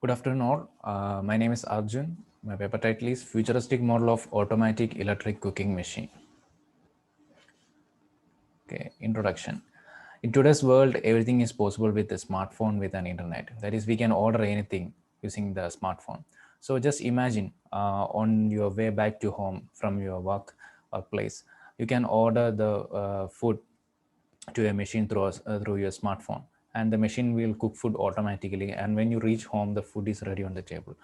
Good afternoon all. My name is Arjun. My paper title is Futuristic Model of Automatic Electric Cooking Machine. Okay, introduction. In today's world, everything is possible with a smartphone with an internet. That is, we can order anything using the smartphone. So just imagine on your way back to home from your work or place, you can order the food to a machine through your smartphone, and the machine will cook food automatically, and when you reach home the food is ready on the table.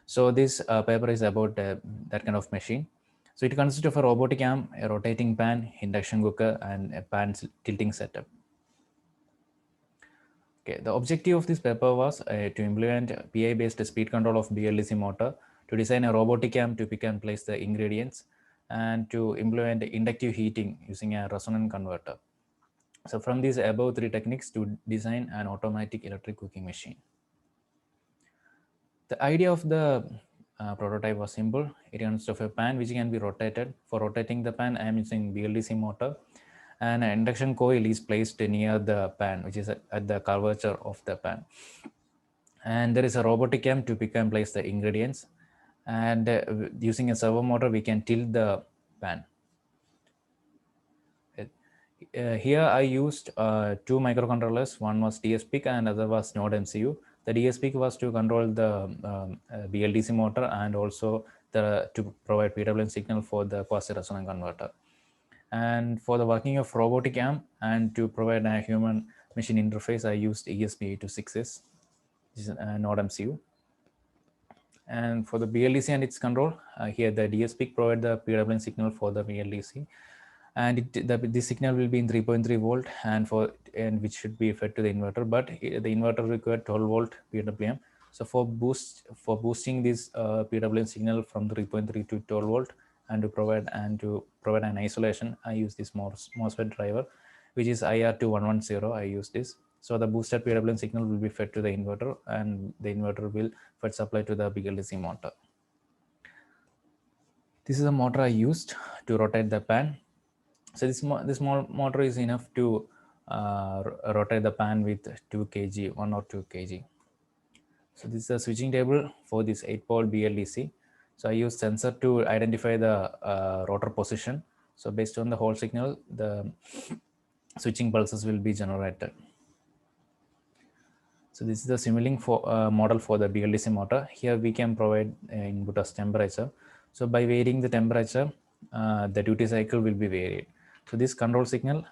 So this paper is about that kind of machine. So it consists of a robotic arm, a rotating pan, induction cooker, and a pan tilting setup. Okay, the objective of this paper was to implement PI based speed control of BLDC motor, to design a robotic arm to pick and place the ingredients, and to implement inductive heating using a resonant converter. So from these above three techniques to design an automatic electric cooking machine. The idea of the prototype was simple. It consists of a pan which can be rotated. For rotating the pan, I am using BLDC motor, and an induction coil is placed near the pan, which is at the curvature of the pan. And there is a robotic arm to pick and place the ingredients. And using a servo motor, we can tilt the pan. Here I used two microcontrollers. One was DSP and other was Node MCU. The DSP was to control the BLDC motor and also to provide PWM signal for the quasi-resonant converter. And for the working of robotic arm and to provide a human machine interface, I used ESP8266, which is a Node MCU. And for the BLDC and its control, here the DSP provide the PWM signal for the BLDC, and the signal will be in 3.3 volt and which should be fed to the inverter, but the inverter required 12 volt PWM. So for boosting this PWM signal from 3.3 to 12 volt and to provide an isolation, I use this MOSFET driver, which is IR2110. I use this. So the boosted PWM signal will be fed to the inverter, and the inverter will fed supply to the BLDC motor. This is a motor I used to rotate the pan. So this small motor is enough to rotate the pan with 2 kg, 1 or 2 kg. So this is a switching table for this 8-pole BLDC. So I use sensor to identify the rotor position. So based on the Hall signal, the switching pulses will be generated. So this is the Simulink model for the BLDC motor. Here we can provide input as temperature. So by varying the temperature, the duty cycle will be varied. So this control signal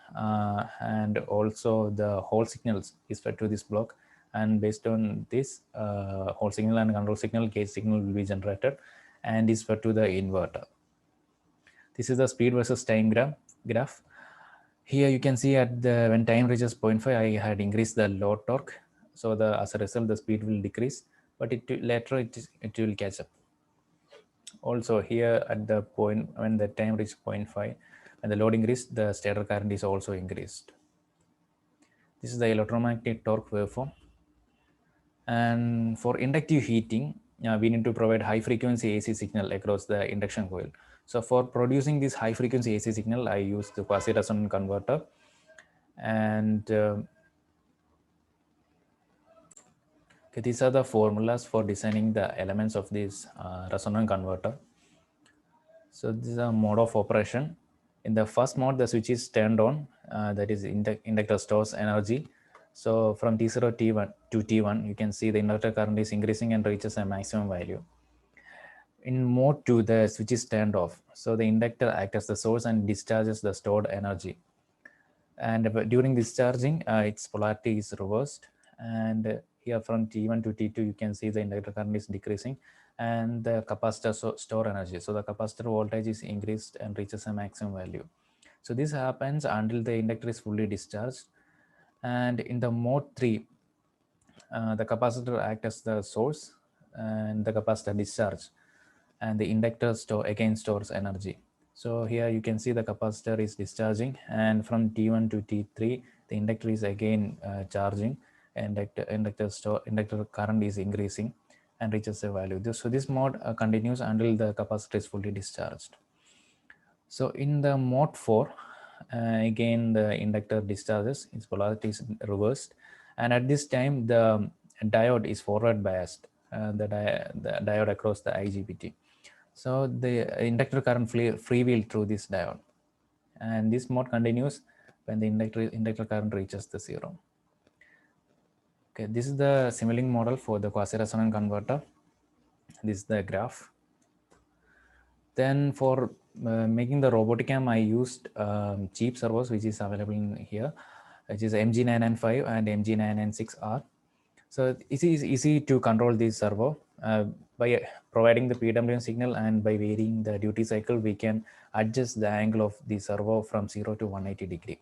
and also the Hall signals is fed to this block, and based on this Hall signal and control signal, gauge signal will be generated and is fed to the inverter. This is the speed versus time graph. Here you can see when time reaches 0.5, I had increased the load torque. So as a result, the speed will decrease, but later it will catch up. Also here at the point when the time reached 0.5, when the load increased, the stator current is also increased. This is the electromagnetic torque waveform. And for inductive heating, we need to provide high frequency AC signal across the induction coil. So for producing this high frequency AC signal, I use the quasi-resonant converter. And okay, these are the formulas for designing the elements of this resonant converter. So this is a mode of operation. In the first mode, the switch is turned on, that is inductor stores energy. So from T0 to T1, you can see the inductor current is increasing and reaches a maximum value. In mode 2, the switch is turned off. So the inductor acts as the source and discharges the stored energy. And during discharging, its polarity is reversed. And here from T1 to T2, you can see the inductor current is decreasing and the capacitor store energy. So the capacitor voltage is increased and reaches a maximum value. So this happens until the inductor is fully discharged. And in the mode 3, the capacitor acts as the source and the capacitor discharge, and the inductor again stores energy. So here you can see the capacitor is discharging, and from T1 to T3, the inductor is again charging, and inductor current is increasing and reaches a value. So this mode continues until the capacitor is fully discharged. So in the mode 4, again the inductor discharges, its polarity is reversed, and at this time the diode is forward biased, the diode across the IGBT. So the inductor current freewheel through this diode, and this mode continues when the inductor current reaches the zero. Okay, this is the Simulink model for the quasi-resonant converter. This is the graph. Then for making the robotic arm, I used cheap servos, which is available in here, which is MG995 and MG996R. So it is easy to control this servo by providing the PWM signal, and by varying the duty cycle, we can adjust the angle of the servo from 0 to 180 degree.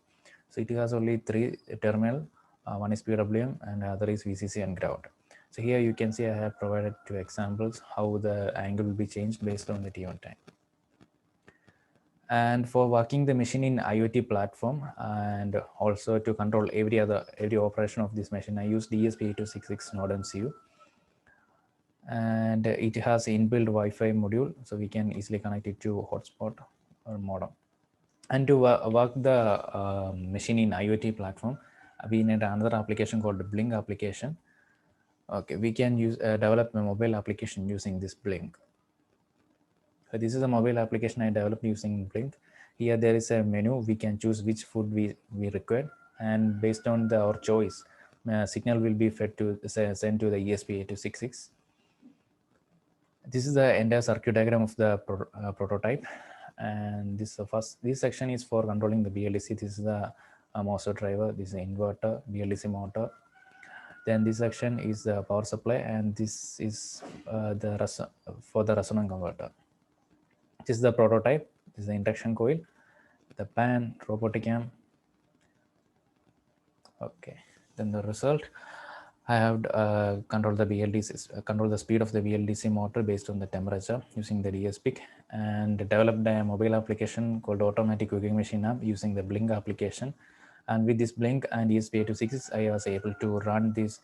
So it has only 3 terminal, one is PWM and other is VCC and ground. So here you can see I have provided 2 examples how the angle will be changed based on the T1 time. And for working the machine in IoT platform, and also to control every operation of this machine, I use ESP8266 node MCU, and it has inbuilt Wi-Fi module, so we can easily connect it to hotspot or modem. And to work the machine in IoT platform, we need another application called the Blink application. Okay, we can use develop a mobile application using this Blink. So this is a mobile application I developed using Blink. Here there is a menu. We can choose which food we require, and based on our choice, signal will be fed to sent to the ESP8266. This is the entire circuit diagram of the prototype, and this section is for controlling the BLDC. This is the MOSFET driver. This is the inverter, BLDC motor. Then this section is the power supply, and this is for the resonant converter. This is the prototype. This is the induction coil, the pan, robotic arm. Okay, then the result, I have controlled the BLDC, control the speed of the BLDC motor based on the temperature using the DSPIC, and developed a mobile application called automatic cooking machine app using the Blink application. And with this Blink and ESP8266, I was able to run this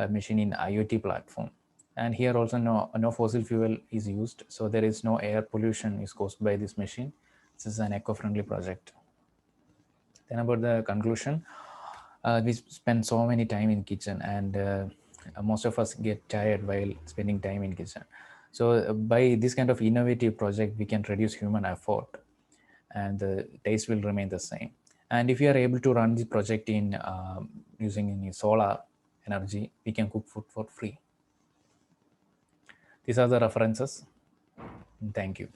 machine in IoT platform. And here also no fossil fuel is used, so there is no air pollution is caused by this machine. This is an eco-friendly project. Then about the conclusion, we spend so many time in kitchen, and most of us get tired while spending time in kitchen. So by this kind of innovative project, we can reduce human effort, and the taste will remain the same. And if you are able to run this project in using any solar energy, we can cook food for free. These are the references. Thank you.